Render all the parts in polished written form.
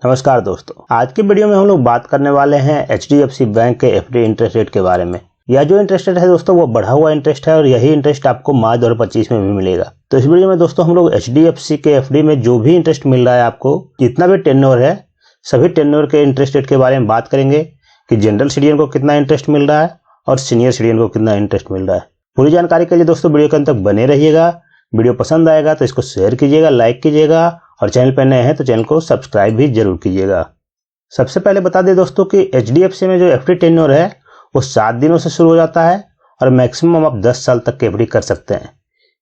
नमस्कार दोस्तों, आज की वीडियो में हम लोग बात करने वाले हैं HDFC बैंक के FD इंटरेस्ट रेट के बारे में। यह जो इंटरेस्ट रेट है दोस्तों वो बढ़ा हुआ इंटरेस्ट है और यही इंटरेस्ट आपको मार्च 2025 में भी मिलेगा। तो इस वीडियो में दोस्तों हम लोग HDFC के FD में जो भी इंटरेस्ट मिल रहा है आपको, जितना भी टेन्योर है, सभी टेन्योर के इंटरेस्ट रेट के बारे में बात करेंगे कि जनरल सिटीजन को कितना इंटरेस्ट मिल रहा है और सीनियर सिटीजन को कितना इंटरेस्ट मिल रहा है। पूरी जानकारी के लिए दोस्तों वीडियो के अंत तक बने रहिएगा। वीडियो पसंद आएगा तो इसको शेयर कीजिएगा, लाइक कीजिएगा और चैनल पर नए हैं तो चैनल को सब्सक्राइब भी जरूर कीजिएगा। सबसे पहले बता दें दोस्तों कि HDFC में जो FD टेन्योर है वो 7 दिनों से शुरू हो जाता है और मैक्सिमम आप 10 साल तक की FD कर सकते हैं।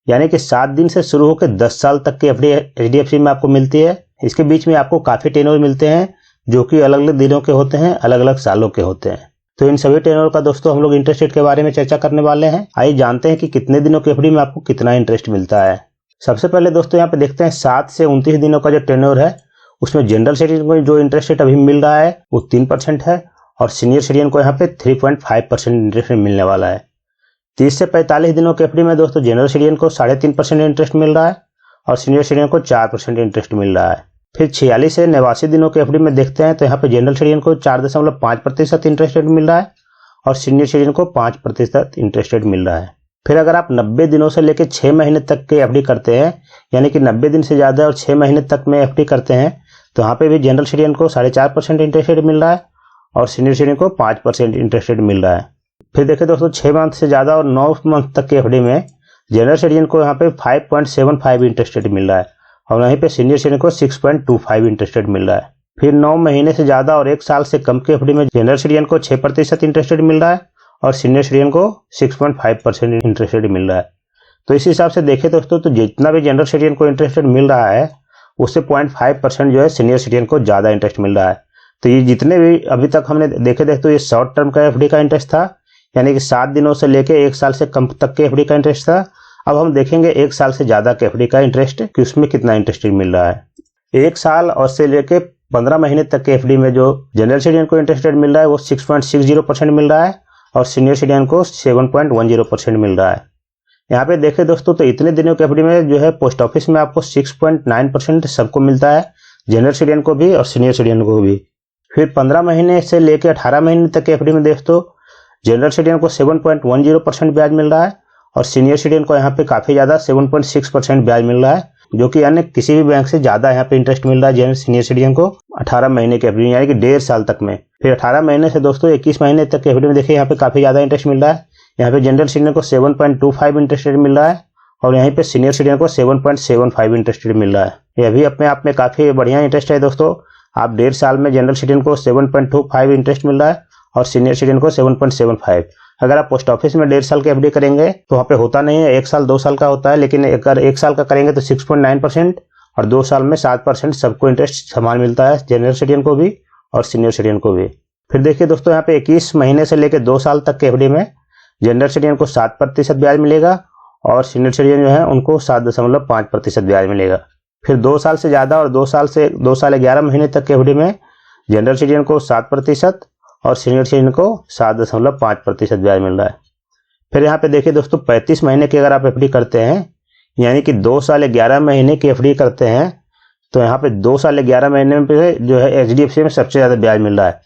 यानी कि 7 दिन से शुरू होकर 10 साल तक की FD HDFC में आपको मिलती है। इसके बीच में आपको काफ़ी टेन्योर मिलते हैं जो कि अलग अलग दिनों के होते हैं, अलग अलग सालों के होते हैं। तो इन सभी टेन्योर का दोस्तों हम लोग इंटरेस्ट रेट के बारे में चर्चा करने वाले हैं। आइए जानते हैं कि कितने दिनों की FD में आपको कितना इंटरेस्ट मिलता है। सबसे पहले दोस्तों यहाँ पे देखते हैं 7 से 29 दिनों का जो टेन्योर है उसमें जनरल सिटीजन को जो इंटरेस्ट रेट अभी मिल रहा है वो 3% है और सीनियर सिटीजन को यहाँ पे 3.5% इंटरेस्ट मिलने वाला है। 30 से 45 दिनों के FD में दोस्तों जनरल सिटीजन को 3.5% इंटरेस्ट मिल रहा है और सीनियर सिटीजन को 4% इंटरेस्ट मिल रहा है। फिर 46 से 89 दिनों के FD में देखते हैं तो यहाँ पे जनरल सिटीजन को 4.5% इंटरेस्ट रेट मिल रहा है और सीनियर सिटीजन को 5% इंटरेस्ट रेट मिल रहा है। फिर अगर आप 90 दिनों से लेकर 6 महीने तक के FD करते हैं, यानी कि 90 दिन से ज़्यादा और 6 महीने तक में FD करते हैं, तो यहाँ पे भी जनरल सिटीजन को 4.5% इंटरेस्ट रेट मिल रहा है और सीनियर सिटीजन को 5% इंटरेस्ट रेट मिल रहा है। फिर देखिए दोस्तों 6 मंथ से ज़्यादा और 9 मंथ तक के FD में जनरल सिटीजन को यहाँ पे 5.75 इंटरेस्ट रेट मिल रहा है और वहीं पे सीनियर सिटीजन को 6.25 इंटरेस्ट रेट मिल रहा है। फिर 9 महीने से ज़्यादा और 1 साल से कम के FD में जनरल सिटीजन को 6% इंटरेस्ट रेट मिल रहा है और सीनियर सिटीजन को 6.5% इंटरेस्ट रेट मिल रहा है। तो इस हिसाब से देखें दोस्तों तो जितना भी जनरल सिटीजन को इंटरेस्ट रेट मिल रहा है उससे 0.5% जो है सीनियर सिटीजन को ज़्यादा इंटरेस्ट मिल रहा है। तो ये जितने भी अभी तक हमने देखे दोस्तों ये शॉर्ट टर्म का FD का इंटरेस्ट था, यानी कि 7 दिनों से लेकर 1 साल से कम तक के FD का इंटरेस्ट था। अब हम देखेंगे 1 साल से ज़्यादा के FD का इंटरेस्ट कि उसमें कितना इंटरेस्ट मिल रहा है। 1 साल और से लेकर 15 महीने तक के FD में जो जनरल सिटीजन को इंटरेस्ट रेट मिल रहा है वो 6.60% मिल रहा है और सीनियर सिटीजन को 7.10% मिल रहा है। यहाँ पे देखें दोस्तों तो इतने दिनों के FD में जो है पोस्ट ऑफिस में आपको 6.9% सबको मिलता है, जनरल सिटीजन को भी और सीनियर सिटीजन को भी। फिर 15 महीने से लेकर 18 महीने तक के FD में दोस्तों जनरल सिटीजन को 7.10% ब्याज मिल रहा है और सीनियर सिटीजन को यहाँ पे काफ़ी ज़्यादा 7.6% ब्याज मिल रहा है, जो कि अन्य किसी भी बैंक से ज़्यादा यहाँ पे इंटरेस्ट मिल रहा है सीनियर सिटीजन को 18 महीने के FD यानी कि 1.5 साल तक में। फिर 18 महीने से दोस्तों 21 महीने तक के FD में देखिए यहाँ पे काफ़ी ज़्यादा इंटरेस्ट मिल रहा है। यहाँ पे जनरल सिटीजन को 7.25 इंटरेस्ट रेट मिल रहा है और यहीं पे सीनियर सिटीजन को 7.75 इंटरेस्ट रेट मिल रहा है। यह भी अपने आप में काफ़ी बढ़िया इंटरेस्ट है दोस्तों। आप 1.5 साल में जनरल सिटीजन को 7.25 इंटरेस्ट मिल रहा है और सीनियर सिटीजन को 7.75। अगर आप पोस्ट ऑफिस में 1.5 साल के FD करेंगे तो वहाँ पे होता नहीं है, 1 साल 2 साल का होता है, लेकिन अगर 1 साल का करेंगे तो 6.9% और 2 साल में 7% सबको इंटरेस्ट समान मिलता है, जनरल सिटीजन को भी और सीनियर सिटीजन को भी। फिर देखिए दोस्तों यहाँ पे 21 महीने से लेकर 2 साल तक के FD में जनरल सिटीजन को 7% ब्याज मिलेगा और सीनियर सिटीजन जो है उनको 7.5% ब्याज मिलेगा। फिर 2 साल से ज़्यादा और 2 साल 11 महीने तक के FD में जनरल सिटीजन को 7% और सीनियर सिटीजन को 7.5% ब्याज मिल रहा है। फिर यहाँ पे देखिए दोस्तों 35 महीने की अगर आप FD करते हैं, यानी कि 2 साल 11 महीने की FD करते हैं, तो यहाँ पे 2 साल 11 महीने पे जो है HDFC में सबसे ज़्यादा ब्याज मिल रहा है।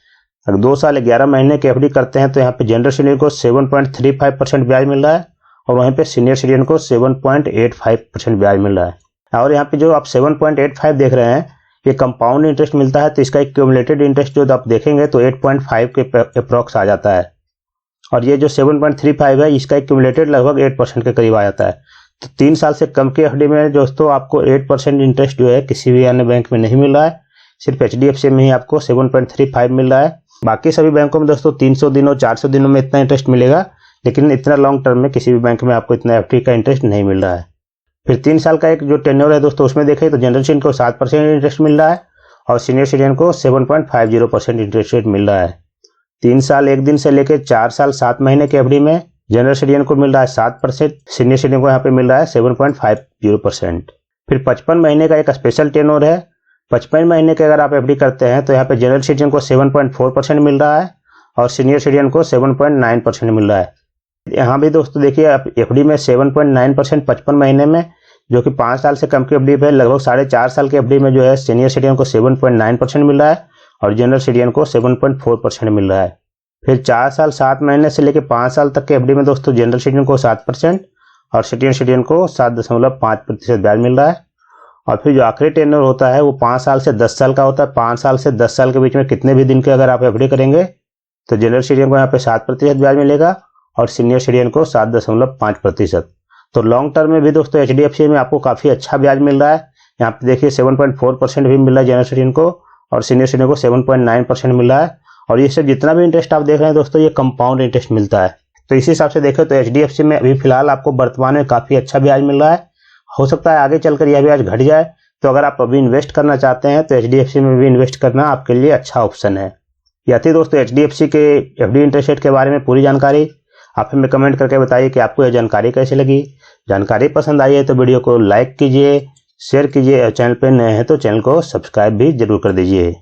अगर 2 साल 11 महीने की FD करते हैं तो यहाँ पे जनरल सिटीजन को 7.35% ब्याज मिल रहा है और वहीं पे सीनियर सिटीजन को 7.85% ब्याज मिल रहा है। और यहाँ पे जो आप 7.85 देख रहे हैं ये कंपाउंड इंटरेस्ट मिलता है, तो इसका क्यूमुलेटेड इंटरेस्ट जो आप देखेंगे तो 8.5 के अप्रॉक्स आ जाता है और ये जो 7.35 है इसका क्यूमुलेटेड लगभग 8% के करीब आ जाता है। तो 3 साल से कम के FD में दोस्तों आपको 8% इंटरेस्ट जो है किसी भी अन्य बैंक में नहीं मिल रहा है, सिर्फ HDFC में ही आपको 7.35 मिल रहा है। बाकी सभी बैंकों में दोस्तों 300 दिनों 400 दिनों में इतना इंटरेस्ट मिलेगा, लेकिन इतना लॉन्ग टर्म में किसी भी बैंक में आपको इतना FD का इंटरेस्ट नहीं मिल रहा है। फिर 3 साल का एक जो टेन्योर है दोस्तों उसमें देखें तो जनरल सिटीजन को 7% इंटरेस्ट मिल रहा है और सीनियर सिटीजन को 7.50% इंटरेस्ट रेट मिल रहा है। 3 साल 1 दिन से लेकर 4 साल 7 महीने के FD में जनरल सिटीजन को मिल रहा है 7%, सीनियर सिटीजन को यहाँ पे मिल रहा है 7.50%। फिर 55 महीने का एक स्पेशल टेन्योर है। 55 महीने के अगर आप FD करते हैं तो यहाँ पे जनरल सिटीजन को 7.4% मिल रहा है और सीनियर सिटीजन को 7.9% मिल रहा है। यहाँ भी दोस्तों देखिए FD में 7.9% 55 महीने में, जो कि 5 साल से कम की एफडी पे लगभग 4.5 साल की एफडी में जो है सीनियर सिटीजन को 7.9% मिल रहा है और जनरल सिटीजन को 7.4% मिल रहा है। फिर 4 साल 7 महीने से लेकर 5 साल तक के एफडी में दोस्तों जनरल सिटीजन को 7% और सीनियर सिटीजन को 7.5% ब्याज मिल रहा है। और फिर जो आखिरी टेन्योर होता है वो 5 साल से 10 साल का होता है। 5 साल से 10 साल के बीच में कितने भी दिन के अगर आप एफडी करेंगे तो जनरल सिटीजन को यहाँ पे 7% ब्याज मिलेगा और सीनियर सिटीजन को 7.5%। तो लॉन्ग टर्म में भी दोस्तों एचडीएफसी में आपको काफ़ी अच्छा ब्याज मिल रहा है। यहाँ पे देखिए 7.4% भी मिल रहा है जनरल सिटीजन को और सीनियर सिटीजन को 7.9% मिल रहा है। और ये सब जितना भी इंटरेस्ट आप देख रहे हैं दोस्तों ये कंपाउंड इंटरेस्ट मिलता है। तो इस हिसाब से देखें तो एचडीएफसी में अभी फिलहाल आपको वर्तमान में काफ़ी अच्छा ब्याज मिल रहा है। हो सकता है आगे चलकर यह ब्याज घट जाए। तो अगर आप अभी इन्वेस्ट करना चाहते हैं तो एचडीएफसी में भी इन्वेस्ट करना आपके लिए अच्छा ऑप्शन है। यह थी दोस्तों एचडीएफसी के एफडी इंटरेस्ट रेट के बारे में पूरी जानकारी। आप हमें कमेंट करके बताइए कि आपको यह जानकारी कैसी लगी। जानकारी पसंद आई है तो वीडियो को लाइक कीजिए, शेयर कीजिए और चैनल पर नए हैं तो चैनल को सब्सक्राइब भी जरूर कर दीजिए।